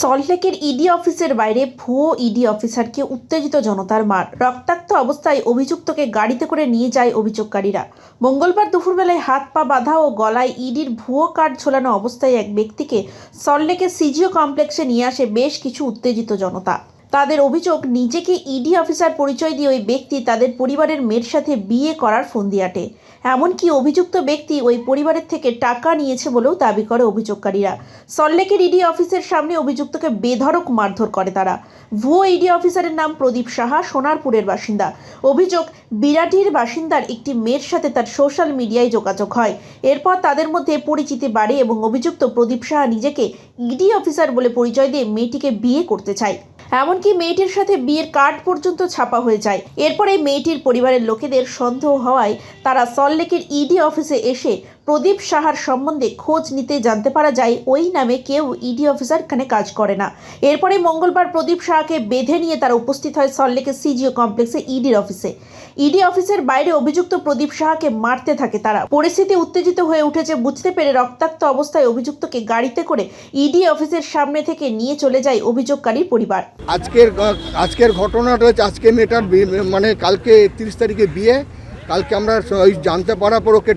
সল্টলেকের ইডি অফিসের বাইরে ভুয়ো ইডি অফিসারকে উত্তেজিত জনতার মার। রক্তাক্ত অবস্থায় অভিযুক্তকে গাড়িতে করে নিয়ে যায় অভিযোগকারীরা। মঙ্গলবার দুপুরবেলায় হাত পা বাঁধা ও গলায় ইডির ভুয়ো কার্ড ঝোলানো অবস্থায় এক ব্যক্তিকে সল্টলেকের সিজিও কমপ্লেক্সে নিয়ে আসে বেশ কিছু উত্তেজিত জনতা। তাদের অভিযোগ, নিজেকে ইডি অফিসার পরিচয় দিয়ে ওই ব্যক্তি তাদের পরিবারের মেয়ের সাথে বিয়ে করার ফন্দিয়াটে। এমনকি অভিযুক্ত ব্যক্তি ওই পরিবারের থেকে টাকা নিয়েছে বলেও দাবি করে অভিযোগকারীরা। সল্টলেকের ইডি অফিসের সামনে অভিযুক্তকে বেধড়ক মারধর করে তারা। ভুয়ো ইডি অফিসারের নাম প্রদীপ সাহা, সোনারপুরের বাসিন্দা। অভিযোগ, বিরাটির বাসিন্দার একটি মেয়ের সাথে তার সোশ্যাল মিডিয়ায় যোগাযোগ হয়। এরপর তাদের মধ্যে পরিচিতি বাড়ে এবং অভিযুক্ত প্রদীপ সাহা নিজেকে ইডি অফিসার বলে পরিচয় দিয়ে মেয়েটিকে বিয়ে করতে চায়। এমনকি মেয়েটির সাথে বিয়ের কার্ড পর্যন্ত ছাপা হয়ে যায়। এরপরে মেয়েটির পরিবারের লোকেদের সন্দেহ হওয়ায় তারা সল্টলেকের ইডি অফিসে এসে প্রদীপ সাহার সম্বন্ধে খোঁজ নিতে জানতে পারা যায় ওই নামে কেউ ইডি অফিসার এখানে কাজ করে না। এরপরে মঙ্গলবার প্রদীপ সাহাকে বেঁধে নিয়ে তারা উপস্থিত হয় সল্টলেকের সিজিও কমপ্লেক্সে ইডির অফিসে। ইডি অফিসের বাইরে অভিযুক্ত প্রদীপ সাহাকে মারতে থাকে তারা। পরিস্থিতি উত্তেজিত হয়ে উঠেছে বুঝতে পেরে রক্তাক্ত অবস্থায় অভিযুক্তকে গাড়িতে করে ইডি অফিসের সামনে থেকে নিয়ে চলে যায় অভিযোগকারীর পরিবার। আজকের ঘটনাটা হচ্ছে, আজকে মেয়েটার মানে কালকে 31 তারিখে বিয়ে। কালকে আমরা ওই জানতে পারার পর ওকে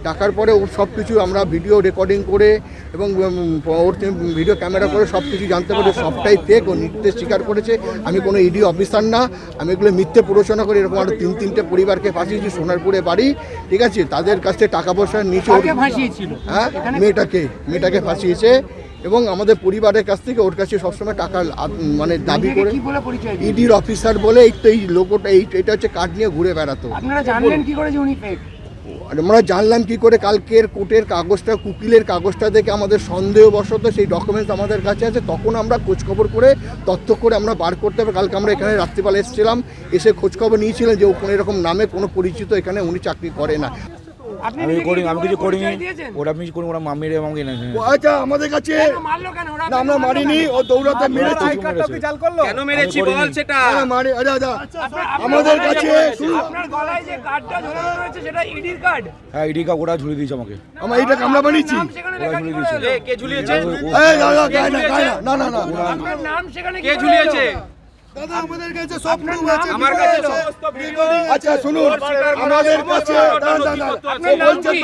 ডাকার পরে ওর সব কিছু আমরা ভিডিও রেকর্ডিং করে এবং ওর ভিডিও ক্যামেরা করে সব কিছু জানতে পারি। সবটাই ফেক। ও নির্দেশ স্বীকার করেছে, আমি কোনো ইডি অফিসার না, আমি এগুলো মিথ্যে প্ররোচনা করি। এরকম আরও তিনটে পরিবারকে ফাঁসিয়েছি সোনারপুরে বাড়ি, ঠিক আছে। তাদের কাছ থেকে টাকা পয়সা নিচে হ্যাঁ মেয়েটাকে ফাঁসিয়েছে এবং আমাদের পরিবারের কাছ থেকে ওর কাছে সবসময় টাকা মানে দাবি করে ইডির অফিসার বলে এই লোকটা এটা হচ্ছে কার্ড নিয়ে ঘুরে বেড়াতো। আপনারা জানলেন কি করে যে উনি ফেক? আমরা জানলাম কি করে, কালকের কোর্টের কাগজটা, উকিলের কাগজটা দেখে আমাদের সন্দেহবশত সেই ডকুমেন্টস আমাদের কাছে আছে। তখন আমরা খোঁজখবর করে তথ্য করে আমরা বার করতে হবে। কালকে আমরা এখানে রাত্রিবেলা এসেছিলাম, এসে খোঁজখবর নিয়েছিলাম যে ও কোনো এরকম নামে কোনো পরিচিত এখানে উনি চাকরি করে না। আমি কিছু করিনি, ওরা আমি করি, ওরা মামিরে আমাকে না। আচ্ছা, আমাদের কাছে না, আমরা মারিনি, ও দৌড়াতে মেরেছি। কেন মেরেছি বল সেটা। মারি আমাদের কাছে আপনার গলায় যে কার্ডটা ঝোলানো রয়েছে সেটা ইডির কার্ড? হ্যাঁ, ইডি কার্ড ওরা ঝুলিয়ে দিয়েছে আমাকে। আমরা এটা আমরা বানিয়েছি। ওরা ঝুলিয়ে দিয়েছে। কে ঝুলিয়েছে? এই না আপনার নাম সেখানে কে ঝুলিয়েছে? দাদা, আমাদের কাছে সব প্রুফ আছে। আমার কাছে সমস্ত ভিডিও। আচ্ছা শুনুন, আমাদের কাছে আপনার নাম কি?